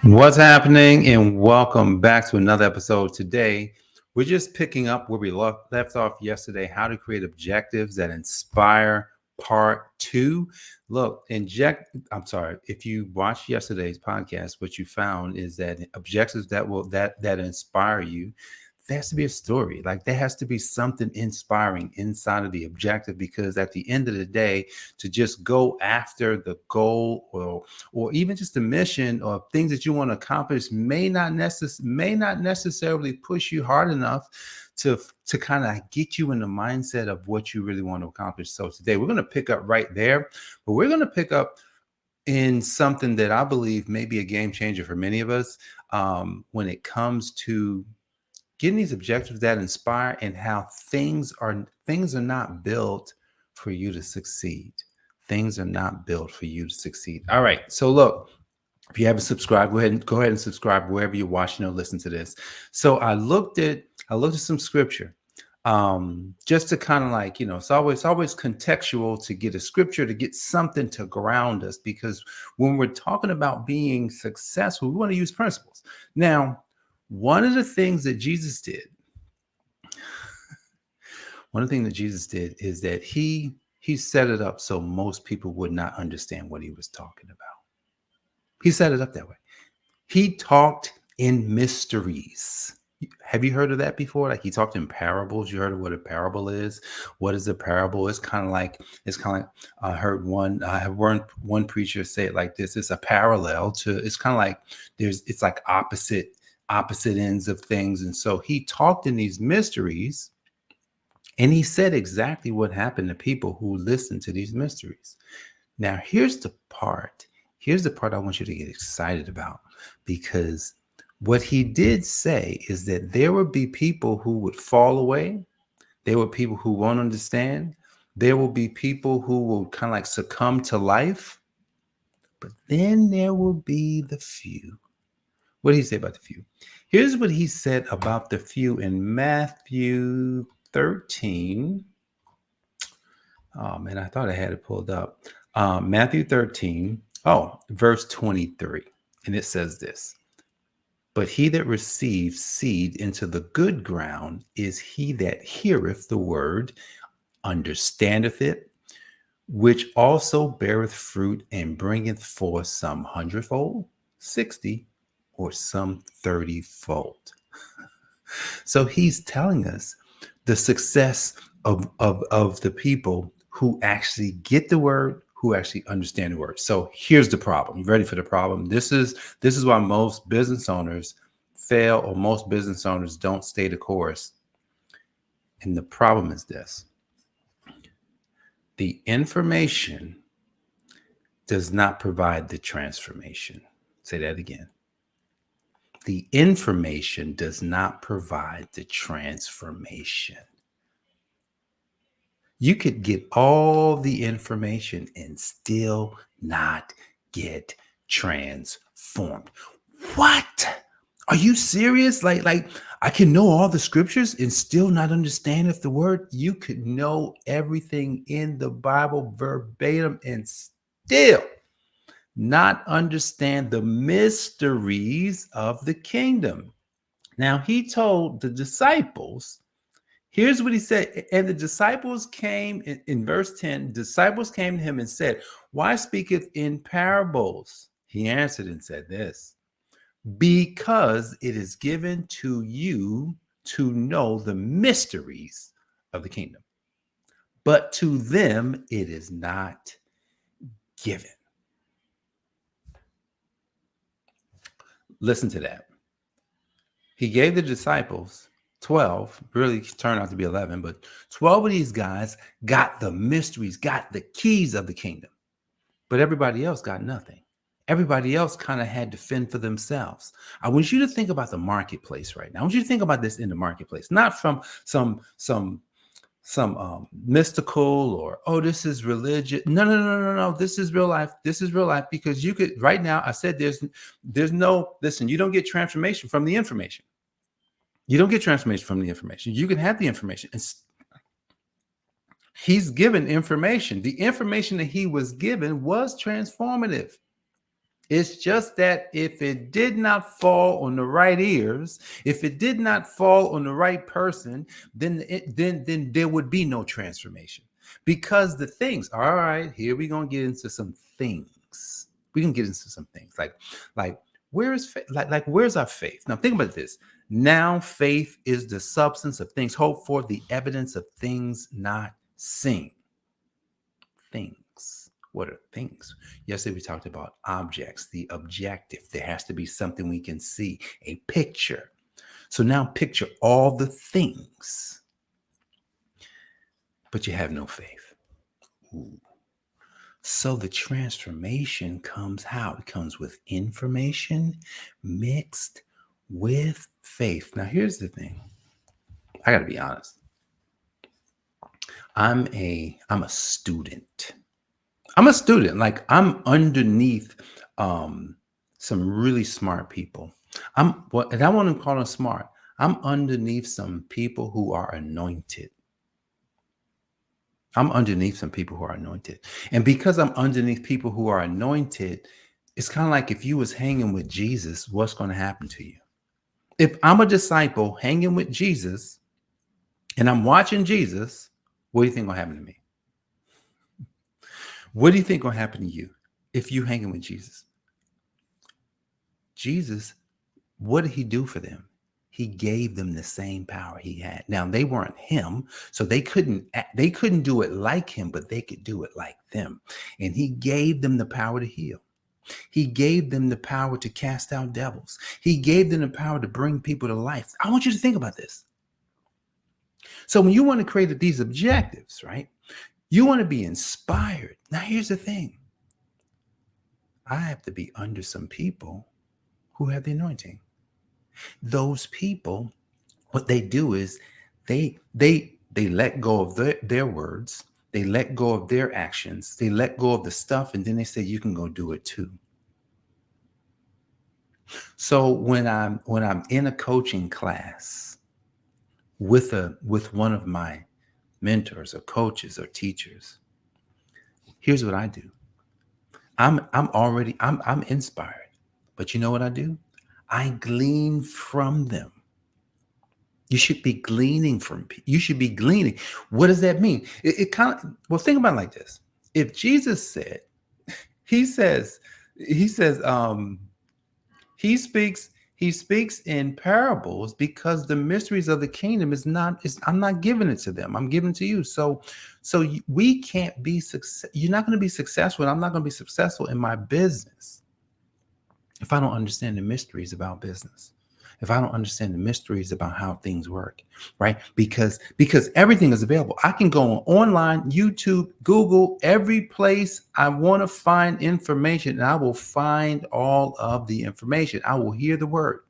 What's happening? And welcome back to another episode. Today, we're just picking up where we left off yesterday, how to create objectives that inspire part 2. If you watched yesterday's podcast, what you found is that objectives that inspire you, there has to be a story. Like there has to be something inspiring inside of the objective, because at the end of the day, to just go after the goal or even just the mission or things that you want to accomplish may not necessarily push you hard enough to kind of get you in the mindset of what you really want to accomplish. So today we're going to pick up right there, but we're going to pick up in something that I believe may be a game changer for many of us when it comes to getting these objectives that inspire, and how things are not built for you to succeed. Things are not built for you to succeed. All right. So look, if you haven't subscribed, go ahead and subscribe wherever you're watching or listen to this. So I looked at some scripture, just to kind of like, it's always contextual to get a scripture, to get something to ground us, because when we're talking about being successful, we want to use principles. Now, one of the things that Jesus did is that he set it up so most people would not understand what he was talking about. He set it up that way. He talked in mysteries. Have you heard of that before? Like he talked in parables. You heard of what a parable is? What is a parable? It's kind of like I heard one preacher say it like this. It's a parallel to, it's kind of like it's like opposite ends of things. And so he talked in these mysteries, and he said exactly what happened to people who listened to these mysteries. Now, here's the part I want you to get excited about, because what he did say is that there would be people who would fall away. There were people who won't understand. There will be people who will kind of like succumb to life. But then there will be the few. What did he say about the few? Here's what he said about the few in Matthew 13. Oh, man, I thought I had it pulled up. Matthew 13, verse 23. And it says this: "But he that receives seed into the good ground is he that heareth the word, understandeth it, which also beareth fruit, and bringeth forth some 100-fold, 60, or some 30-fold." So he's telling us the success of the people who actually get the word, who actually understand the word. So here's the problem. You ready for the problem? This is why most business owners fail, or most business owners don't stay the course. And the problem is this: the information does not provide the transformation. Say that again. The information does not provide the transformation. You could get all the information and still not get transformed. What? Are you serious? Like I can know all the scriptures and still not understand if the word? You could know everything in the Bible verbatim and still not understand the mysteries of the kingdom. Now, he told the disciples, here's what he said. And the disciples came in verse 10, disciples came to him and said, "Why speaketh in parables?" He answered and said this: "Because it is given to you to know the mysteries of the kingdom, but to them it is not given." Listen to that. He gave the disciples 12, really turned out to be 11, but 12 of these guys got the mysteries, got the keys of the kingdom. But everybody else got nothing. Everybody else kind of had to fend for themselves. I want you to think about the marketplace right now. I want you to think about this in the marketplace, not from some mystical or, oh, this is religious. No. This is real life. This is real life, because you could right now. I said there's no, listen, you don't get transformation from the information. You don't get transformation from the information. You can have the information. He's given information. The information that he was given was transformative. It's just that if it did not fall on the right ears, if it did not fall on the right person, then there would be no transformation. Because the things, all right, here we're gonna get into some things. We can get into some things like where's our faith? Now think about this. Now faith is the substance of things hoped for, the evidence of things not seen. Things. What are things? Yesterday we talked about objects, the objective. There has to be something we can see, a picture. So now picture all the things, but you have no faith. Ooh. So the transformation comes how? It comes with information mixed with faith. Now here's the thing. I got to be honest. I'm a student. I'm a student. Like I'm underneath some really smart people. And I want to call them smart. I'm underneath some people who are anointed. I'm underneath some people who are anointed. And because I'm underneath people who are anointed, it's kind of like if you was hanging with Jesus, what's going to happen to you? If I'm a disciple hanging with Jesus and I'm watching Jesus, what do you think will happen to me? What do you think will happen to you if you hanging with Jesus? Jesus, what did he do for them? He gave them the same power he had. Now they weren't him, so they couldn't do it like him, but they could do it like them. And he gave them the power to heal. He gave them the power to cast out devils. He gave them the power to bring people to life. I want you to think about this. So when you want to create these objectives, right? You want to be inspired. Now here's the thing. I have to be under some people who have the anointing. Those people, what they do is they let go of their words, they let go of their actions, they let go of the stuff, and then they say you can go do it too. So when I'm in a coaching class with one of my mentors or coaches or teachers, here's what I do. I'm inspired, but you know what I do? I glean from them. You should be gleaning from people. You should be gleaning. What does that mean? It kind of, well, think about it like this. If Jesus said, he says, he speaks in parables because the mysteries of the kingdom I'm not giving it to them. I'm giving it to you. So we can't be success. You're not going to be successful. And I'm not going to be successful in my business if I don't understand the mysteries about business, if I don't understand the mysteries about how things work, right? Because everything is available. I can go online, YouTube, Google, every place I want to find information, and I will find all of the information. I will hear the word.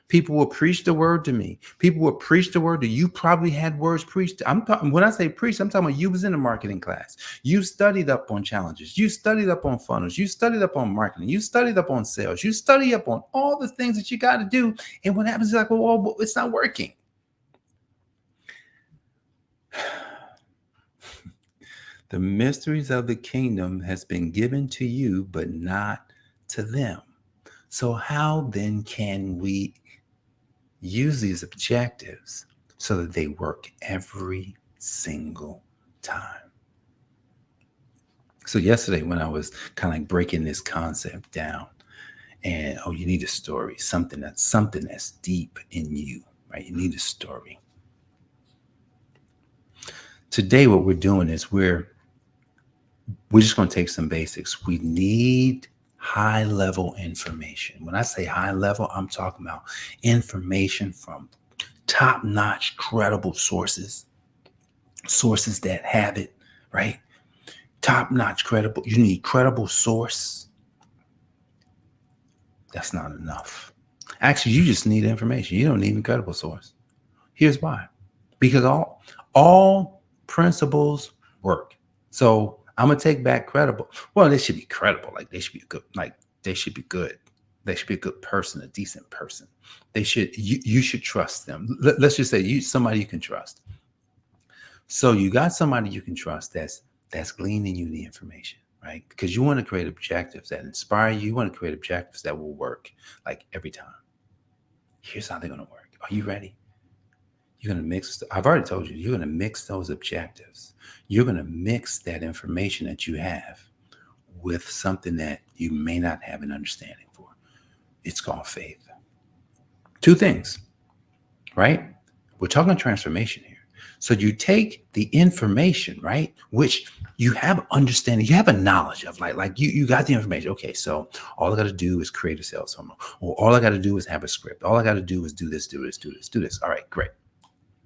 People will preach the word to me. People will preach the word to you. Probably had words preached. I'm talking, when I say preach, I'm talking about you was in a marketing class. You studied up on challenges. You studied up on funnels. You studied up on marketing. You studied up on sales. You study up on all the things that you got to do. And what happens is like, well, it's not working. The mysteries of the kingdom has been given to you, but not to them. So how then can we use these objectives so that they work every single time? So yesterday when I was kind of like breaking this concept down, and you need a story, something that's deep in you, right? You need a story. Today what we're doing is we're just going to take some basics. We need high level information. When I say high level, I'm talking about information from top notch, credible sources that have it, right? Top notch, credible. You need credible source. That's not enough. Actually, you just need information. You don't need a credible source. Here's why. Because all principles work. So I'm gonna take back credible. Well, they should be credible. Like they should be good. Like they should be good. They should be a good person, a decent person. They should. You should trust them. Let's just say somebody you can trust. So you got somebody you can trust that's gleaning you the information. right? Because you want to create objectives that inspire you. You want to create objectives that will work like every time. Here's how they're going to work. Are you ready? You're going to mix, I've already told you, you're going to mix those objectives. You're going to mix that information that you have with something that you may not have an understanding for. It's called faith. Two things, right? We're talking transformation here. So you take the information, right, which you have understanding, you have a knowledge of, like you got the information. Okay, so all I got to do is create a sales funnel, or all I got to do is have a script. All I got to do is do this, do this, do this, do this. All right, great.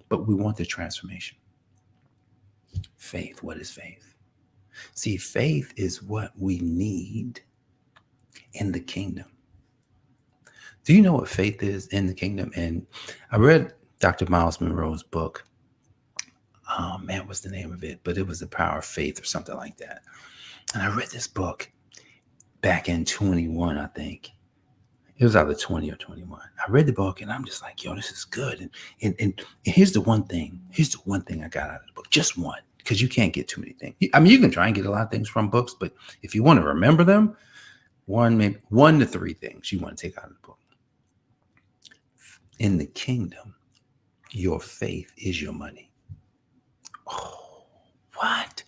But we want the transformation. Faith. What is faith? See, faith is what we need in the kingdom. Do you know what faith is in the kingdom? And I read Dr. Miles Monroe's book. Oh man, what's the name of it? But it was The Power of Faith or something like that. And I read this book back in 21, I think. It was either 20 or 21. I read the book and I'm just like, yo, this is good. And here's the one thing. Here's the one thing I got out of the book. Just one. Because you can't get too many things. I mean, you can try and get a lot of things from books, but if you want to remember them, maybe 1 to 3 things you want to take out of the book. In the kingdom, your faith is your money. Oh, what?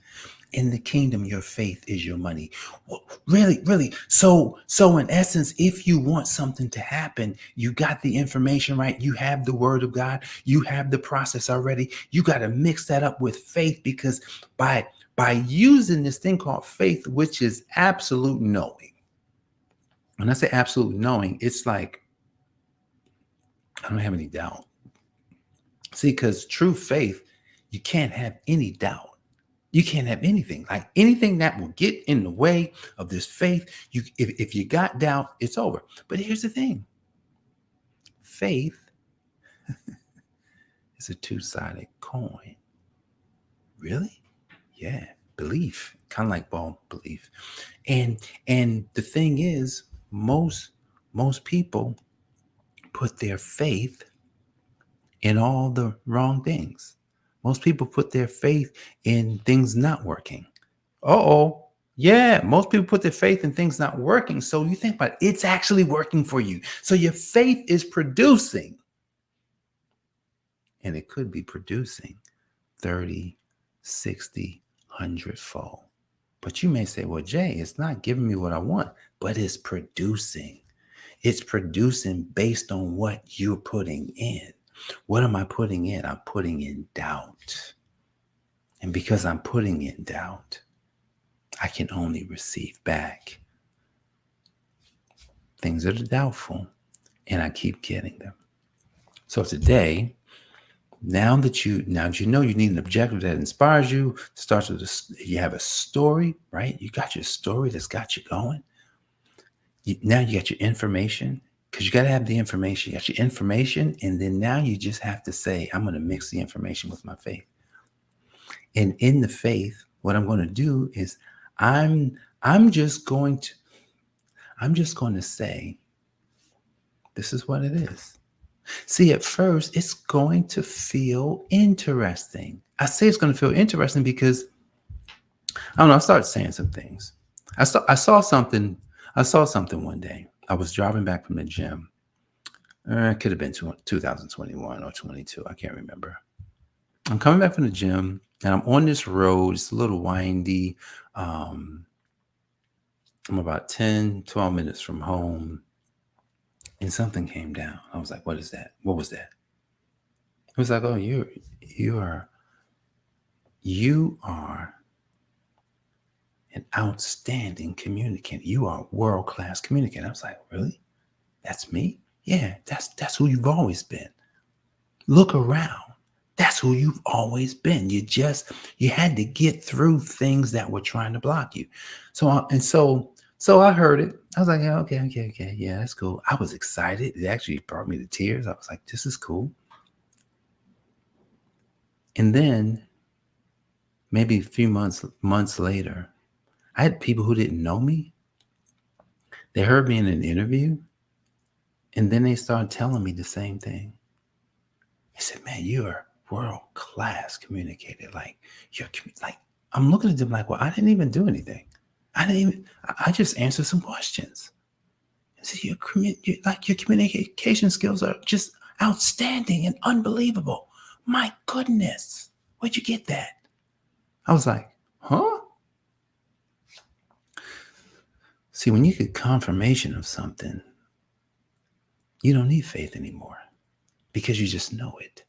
In the kingdom, your faith is your money. Well, really, really. So in essence, if you want something to happen, you got the information right. You have the word of God. You have the process already. You got to mix that up with faith, because by using this thing called faith, which is absolute knowing. When I say absolute knowing, it's like, I don't have any doubt. See, because true faith, you can't have any doubt. You can't have anything, like anything that will get in the way of this faith. If you got doubt, it's over. But here's the thing. Faith is a two-sided coin. Really? Yeah. Belief, kind of like belief. And the thing is, most people put their faith in all the wrong things. Most people put their faith in things not working. Yeah, most people put their faith in things not working. So you think about it, it's actually working for you. So your faith is producing. And it could be producing 30, 60, 100-fold. But you may say, well, Jay, it's not giving me what I want, but it's producing. It's producing based on what you're putting in. What am I putting in? I'm putting in doubt. And because I'm putting in doubt, I can only receive back things that are doubtful, and I keep getting them. So today, now that you know you need an objective that inspires you, starts with you have a story, right? You got your story that's got you going. Now you got your information. Because you got to have the information. You got your information, and then now you just have to say, I'm going to mix the information with my faith. And in the faith, what I'm going to do is I'm just going to say, this is what it is. See, at first, it's going to feel interesting. I say it's going to feel interesting because, I don't know, I started saying some things. I saw something one day. I was driving back from the gym. It could have been 2021 or 22. I can't remember. I'm coming back from the gym and I'm on this road. It's a little windy. I'm about 10, 12 minutes from home. And something came down. I was like, what is that? What was that? It was like, oh, you are an outstanding communicant. You are a world-class communicator. I was like, really? That's me? Yeah, that's who you've always been. Look around. That's who you've always been. You had to get through things that were trying to block you. So I heard it. I was like, yeah, okay. Yeah, that's cool. I was excited. It actually brought me to tears. I was like, this is cool. And then maybe a few months later, I had people who didn't know me. They heard me in an interview, and then they started telling me the same thing. They said, man, you're a world-class communicator. Like, I'm looking at them like, well, I didn't even do anything. I just answered some questions. So your communication skills are just outstanding and unbelievable. My goodness, where'd you get that? I was like, huh? See, when you get confirmation of something, you don't need faith anymore because you just know it.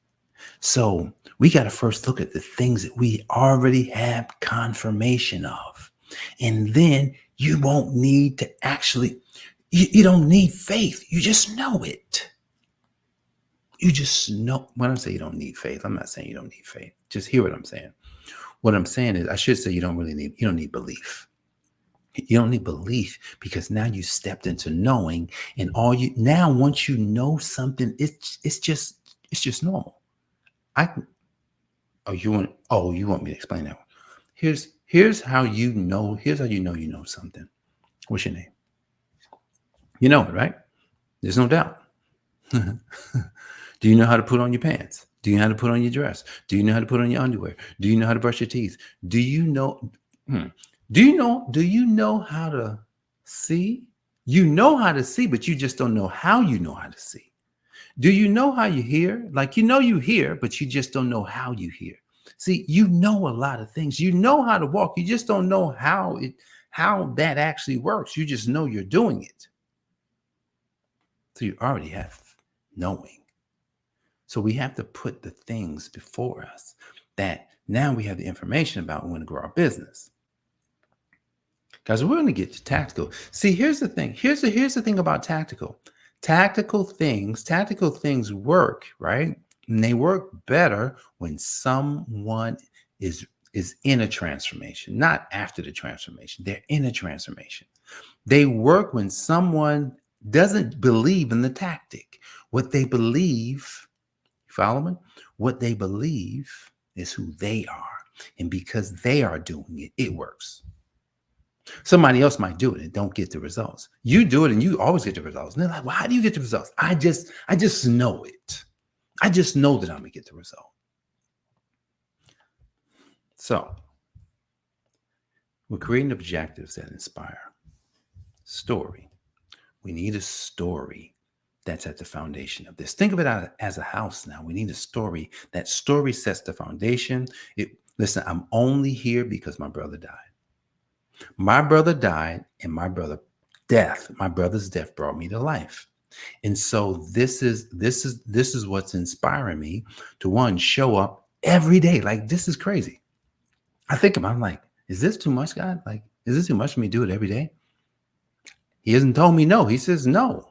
So we got to first look at the things that we already have confirmation of. And then you won't need to actually, you don't need faith. You just know it. You just know. When I say you don't need faith, I'm not saying you don't need faith. Just hear what I'm saying. What I'm saying is I should say you don't need belief. You don't need belief because now you stepped into knowing, and once you know something, it's just normal. You want me to explain that one? Here's how you know. Here's how you know something. What's your name? You know it, right? There's no doubt. Do you know how to put on your pants? Do you know how to put on your dress? Do you know how to put on your underwear? Do you know how to brush your teeth? Do you know? Do you know how to see? You know how to see, but you just don't know how you know how to see. Do you know how you hear? Like you hear, but you just don't know how you hear. See, you know a lot of things. You know how to walk. You just don't know how that actually works. You just know you're doing it. So you already have knowing. So we have to put the things before us that now we have the information about when we want to grow our business. Guys, we're going to get to tactical. See, here's the thing. Here's the thing about tactical. Tactical things work, right? And they work better when someone is in a transformation, not after the transformation. They're in a transformation. They work when someone doesn't believe in the tactic. What they believe, you follow me? What they believe is who they are. And because they are doing it, it works. Somebody else might do it and don't get the results. You do it and you always get the results. And they're like, well, how do you get the results? I just know it. I just know that I'm going to get the result. So we're creating objectives that inspire. Story. We need a story that's at the foundation of this. Think of it as a house now. We need a story. That story sets the foundation. Listen, I'm only here because my brother died. My brother died, and my brother's death brought me to life. And so this is what's inspiring me to, one, show up every day. Like, this is crazy. I think about it, I'm like, is this too much, God? Like, is this too much for me to do it every day? He hasn't told me no. He says no.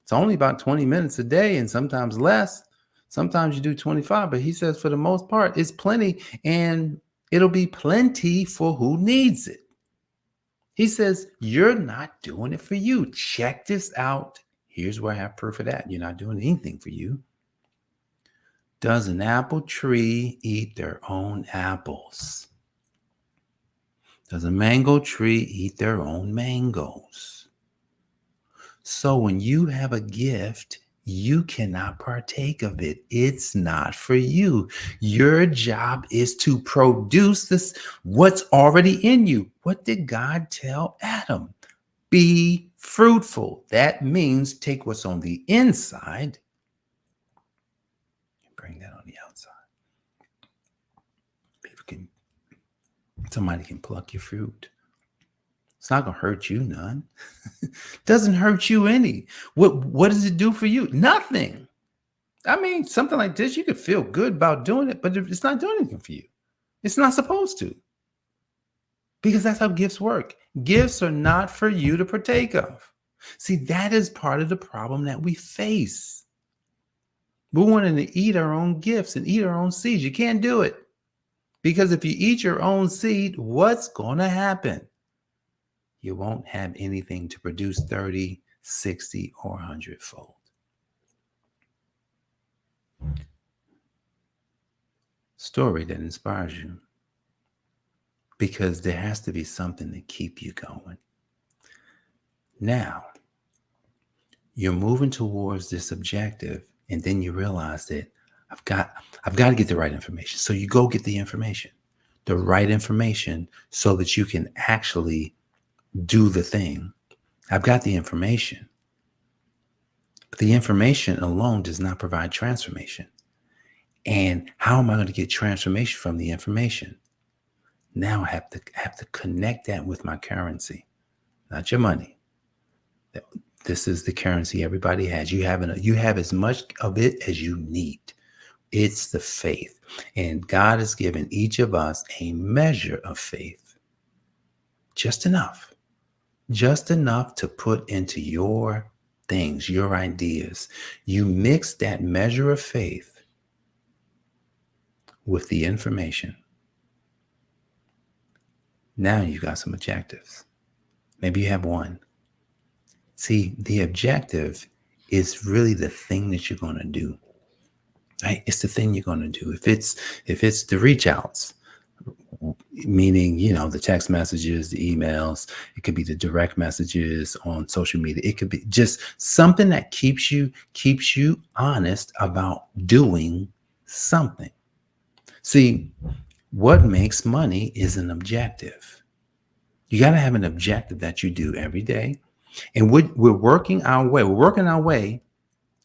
It's only about 20 minutes a day and sometimes less. Sometimes you do 25, but he says for the most part, it's plenty, and it'll be plenty for who needs it. He says, you're not doing it for you. Check this out. Here's where I have proof of that. You're not doing anything for you. Does an apple tree eat their own apples? Does a mango tree eat their own mangoes? So when you have a gift, you cannot partake of it. It's not for you. Your job is to produce what's already in you. What did God tell Adam? Be fruitful. That means take what's on the inside and bring that on the outside. Somebody can pluck your fruit. It's not going to hurt you none. Doesn't hurt you any. What does it do for you? Nothing. I mean, something like this, you could feel good about doing it, but it's not doing anything for you. It's not supposed to. Because that's how gifts work. Gifts are not for you to partake of. See, that is part of the problem that we face. We're wanting to eat our own gifts and eat our own seeds. You can't do it. Because if you eat your own seed, what's going to happen? You won't have anything to produce 30, 60, or 100 fold. Story that inspires you. Because there has to be something to keep you going. Now, you're moving towards this objective, and then you realize that I've got to get the right information. So you go get the information, the right information, so that you can actually do the thing. I've got the information. But the information alone does not provide transformation. And how am I going to get transformation from the information? Now I have to connect that with my currency, not your money. This is the currency everybody has. You have as much of it as you need. It's the faith. And God has given each of us a measure of faith. Just enough to put into your things, your ideas. You mix that measure of faith with the information. Now you got some objectives. Maybe you have one. See, the objective is really the thing that you're going to do. Right? It's the thing you're going to do. If it's the reach outs, meaning, the text messages, the emails, it could be the direct messages on social media. It could be just something that keeps you honest about doing something. See, what makes money is an objective. You got to have an objective that you do every day. And we're working our way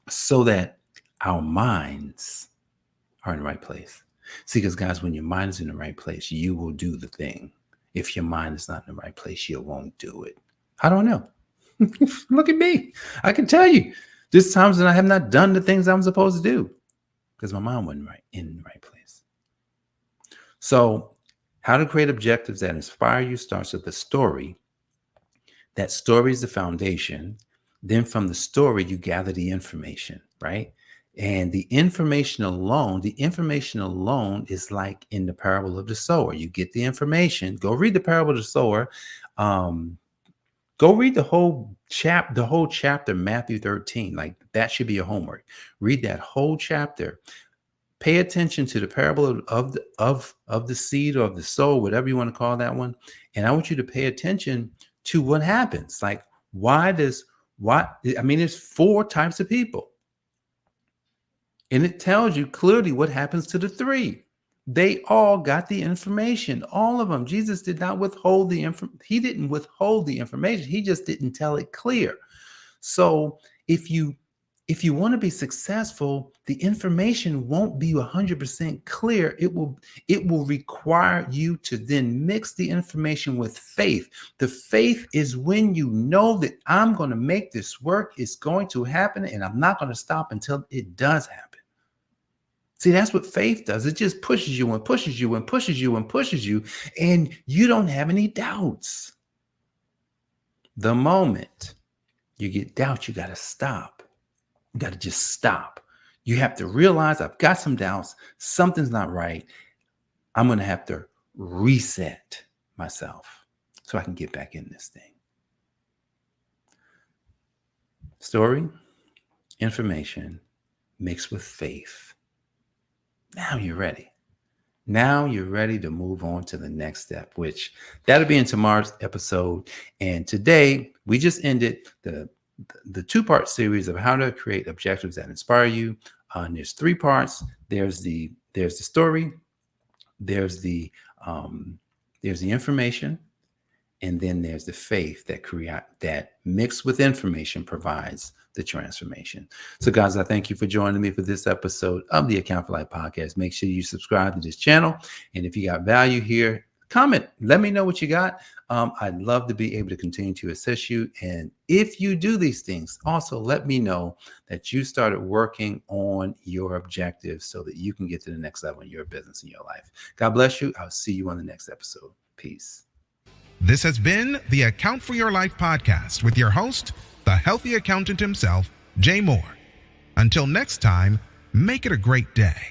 so that our minds are in the right place. See, because guys, when your mind is in the right place, you will do the thing. If your mind is not in the right place, you won't do it. I don't know. Look at me. I can tell you, there's times that I have not done the things I'm supposed to do because my mind wasn't in the right place. So how to create objectives that inspire you starts with a story. That story is the foundation. Then from the story, you gather the information, right? And the information alone is like in the parable of the sower. You get the information. Go read the parable of the sower. Go read the whole chapter, Matthew 13. Like that should be your homework. Read that whole chapter. Pay attention to the parable of the seed or of the sower, whatever you want to call that one. And I want you to pay attention to what happens. Like, there's 4 types of people. And it tells you clearly what happens to the 3. They all got the information, all of them. Jesus did not withhold the information. He didn't withhold the information. He just didn't tell it clear. So if you want to be successful, the information won't be 100% clear. It will require you to then mix the information with faith. The faith is when you know that I'm going to make this work. It's going to happen, and I'm not going to stop until it does happen. See, that's what faith does. It just pushes you and pushes you and pushes you and pushes you, and you don't have any doubts. The moment you get doubt, you got to stop. You got to just stop. You have to realize I've got some doubts. Something's not right. I'm going to have to reset myself so I can get back in this thing. Story, information mixed with faith. Now you're ready. Now you're ready to move on to the next step, which that'll be in tomorrow's episode. And today we just ended the 2-part series of how to create objectives that inspire you. And there's 3 parts. There's the story, there's the information, and then there's the faith that mixed with information provides the transformation. So guys, I thank you for joining me for this episode of the I AFYL Podcast. Make sure you subscribe to this channel. And if you got value here, comment. Let me know what you got. I'd love to be able to continue to assist you. And if you do these things, also let me know that you started working on your objectives so that you can get to the next level in your business and your life. God bless you. I'll see you on the next episode. Peace. This has been the Account for Your Life podcast with your host, the healthy accountant himself, Jay Moore. Until next time, make it a great day.